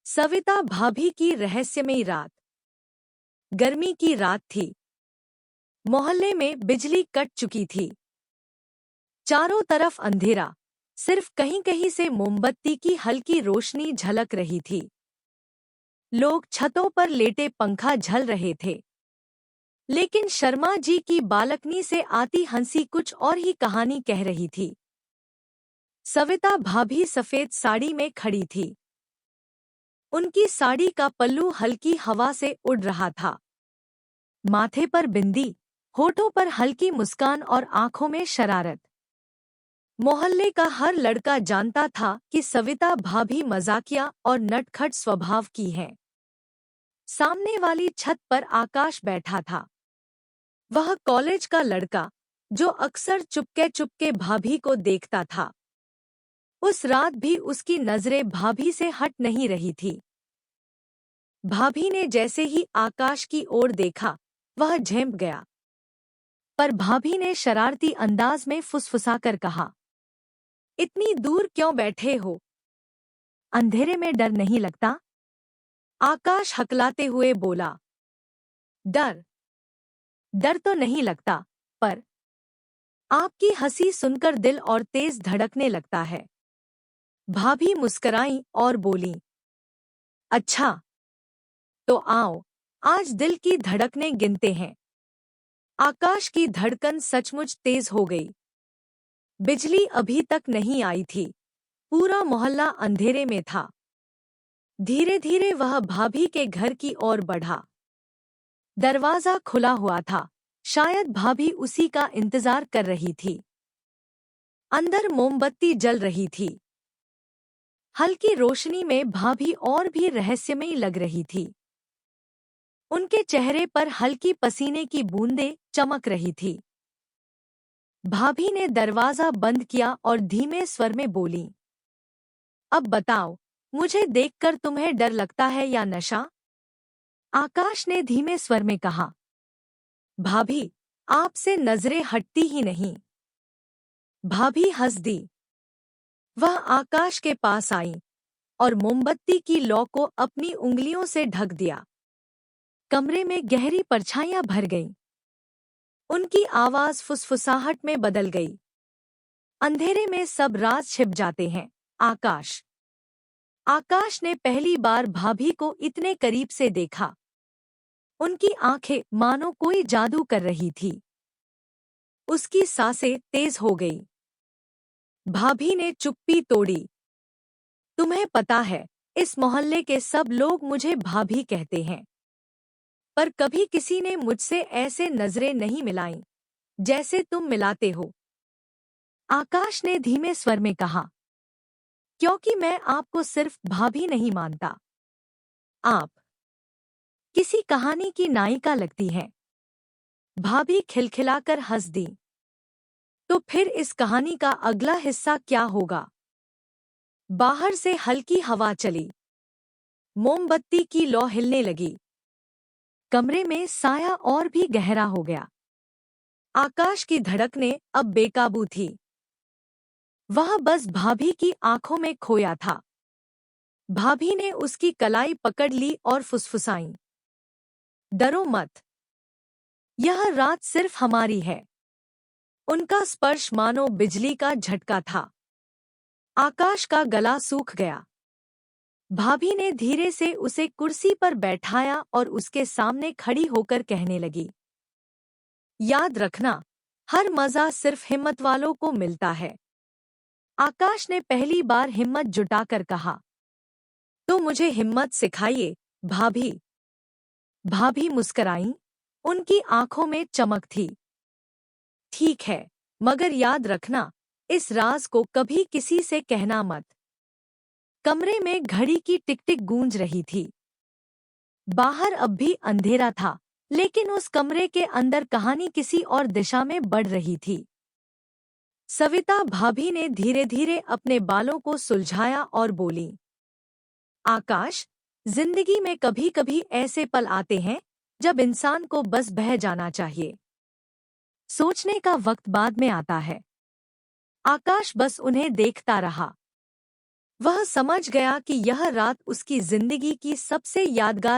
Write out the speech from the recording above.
सविता भाभी की रहस्यमयी रात। गर्मी की रात थी। मोहल्ले में बिजली कट चुकी थी। चारों तरफ अंधेरा, सिर्फ कहीं कहीं से मोमबत्ती की हल्की रोशनी झलक रही थी। लोग छतों पर लेटे पंखा झल रहे थे। लेकिन शर्मा जी की बालकनी से आती हंसी कुछ और ही कहानी कह रही थी। सविता भाभी सफेद साड़ी में खड़ी थी। उनकी साड़ी का पल्लू हल्की हवा से उड़ रहा था। माथे पर बिंदी, होठों पर हल्की मुस्कान और आंखों में शरारत। मोहल्ले का हर लड़का जानता था कि सविता भाभी मजाकिया और नटखट स्वभाव की है। सामने वाली छत पर आकाश बैठा था। वह कॉलेज का लड़का, जो अक्सर चुपके चुपके भाभी को देखता था। उस रात भी उसकी नजरें भाभी से हट नहीं रही थी। भाभी ने जैसे ही आकाश की ओर देखा, वह झेंप गया। पर भाभी ने शरारती अंदाज में फुसफुसाकर कहा, इतनी दूर क्यों बैठे हो? अंधेरे में डर नहीं लगता? आकाश हकलाते हुए बोला, डर डर तो नहीं लगता, पर आपकी हंसी सुनकर दिल और तेज धड़कने लगता है। भाभी मुस्कराई और बोली, अच्छा, तो आओ, आज दिल की धड़कनें गिनते हैं। आकाश की धड़कन सचमुच तेज हो गई। बिजली अभी तक नहीं आई थी। पूरा मोहल्ला अंधेरे में था। धीरे धीरे वह भाभी के घर की ओर बढ़ा। दरवाजा खुला हुआ था। शायद भाभी उसी का इंतजार कर रही थी। अंदर मोमबत्ती जल रही थी। हल्की रोशनी में भाभी और भी रहस्यमयी लग रही थी। उनके चेहरे पर हल्की पसीने की बूंदें चमक रही थी। भाभी ने दरवाजा बंद किया और धीमे स्वर में बोली, अब बताओ, मुझे देखकर तुम्हें डर लगता है या नशा? आकाश ने धीमे स्वर में कहा, भाभी, आपसे नजरें हटती ही नहीं। भाभी हंस दी। वह आकाश के पास आई और मोमबत्ती की लौ को अपनी उंगलियों से ढक दिया। कमरे में गहरी परछाइयां भर गईं। उनकी आवाज फुसफुसाहट में बदल गई, अंधेरे में सब राज छिप जाते हैं। आकाश। आकाश ने पहली बार भाभी को इतने करीब से देखा। उनकी आंखें मानो कोई जादू कर रही थी। उसकी सांसें तेज हो गई। भाभी ने चुप्पी तोड़ी, तुम्हें पता है, इस मोहल्ले के सब लोग मुझे भाभी कहते हैं, पर कभी किसी ने मुझसे ऐसे नजरें नहीं मिलाईं, जैसे तुम मिलाते हो। आकाश ने धीमे स्वर में कहा, क्योंकि मैं आपको सिर्फ भाभी नहीं मानता, आप किसी कहानी की नायिका लगती हैं। भाभी खिलखिलाकर हंस दी। तो फिर इस कहानी का अगला हिस्सा क्या होगा? बाहर से हल्की हवा चली। मोमबत्ती की लौ हिलने लगी। कमरे में साया और भी गहरा हो गया। आकाश की धड़कनें अब बेकाबू थी। वह बस भाभी की आंखों में खोया था। भाभी ने उसकी कलाई पकड़ ली और फुसफुसाई, डरो मत, यह रात सिर्फ हमारी है। उनका स्पर्श मानो बिजली का झटका था। आकाश का गला सूख गया। भाभी ने धीरे से उसे कुर्सी पर बैठाया और उसके सामने खड़ी होकर कहने लगी, याद रखना, हर मजा सिर्फ हिम्मत वालों को मिलता है। आकाश ने पहली बार हिम्मत जुटाकर कहा, तो मुझे हिम्मत सिखाइए, भाभी। भाभी मुस्कराईं। उनकी आंखों में चमक थी। ठीक है, मगर याद रखना, इस राज को कभी किसी से कहना मत। कमरे में घड़ी की टिक-टिक गूंज रही थी। बाहर अब भी अंधेरा था, लेकिन उस कमरे के अंदर कहानी किसी और दिशा में बढ़ रही थी। सविता भाभी ने धीरे धीरे अपने बालों को सुलझाया और बोली, आकाश, जिंदगी में कभी कभी ऐसे पल आते हैं जब इंसान को बस बह जाना चाहिए। सोचने का वक्त बाद में आता है। आकाश बस उन्हें देखता रहा। वह समझ गया कि यह रात उसकी जिंदगी की सबसे यादगार